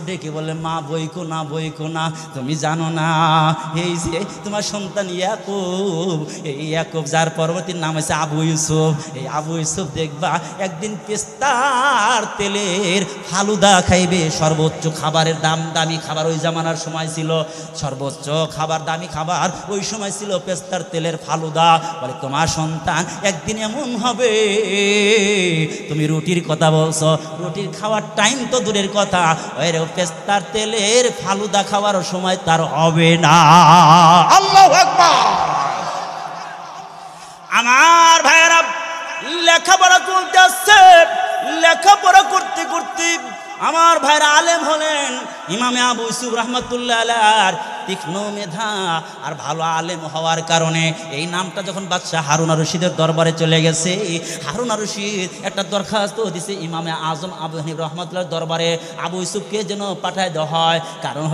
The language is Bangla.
ডেকে বলে মা বইকো না বইকো না, তুমি জানো না এই যে তোমার সন্তান ইয়াকুব, এই ইয়াকুব যার পরবর্তী নাম হচ্ছে আবু ইউসুফ, এই আবু ইউসুফ দেখবা একদিন পেস্তার তেলের ফালুদা খাইবে। সর্বোচ্চ খাবারের দামি খাবার ওই জামানার সময় ছিল, সর্বোচ্চ খাবার দামি খাবার ওই সময় ছিল পেস্তার তেলের ফালুদা। বলে তোমার সন্তান একদিন এমন হবে, তুমি রুটির কথা বলছো, রুটির খাওয়ার টাইম তো দূরের কথা, ওই পেস্তার তেলের ফালুদা খাওয়ার সময় তার হবে না। আল্লাহু আকবার। আমার ভাইয়েরা লেখাপড়া চলতে আসছে, লেখাপড়া করতে করতে আমার ভাইরা আলেম হলেন। ইমামে আবু ইউসুফ রাহমাতুল্লাহ আলাইহির তীক্ষ্ণ মেধা আর ভালো আলেম হওয়ার কারণে এই নামটা যখন বাদশাহ হারুন আর রশিদের দরবারে চলে গেছে, হারুন আর রশিদ একটা দরখাস্ত দিছে ইমামে আজম আবু হানিফা রাহমাতুল্লাহর দরবারে, আবু ইউসুফকে যেন পাঠায় দেওয়া হয়। কারণ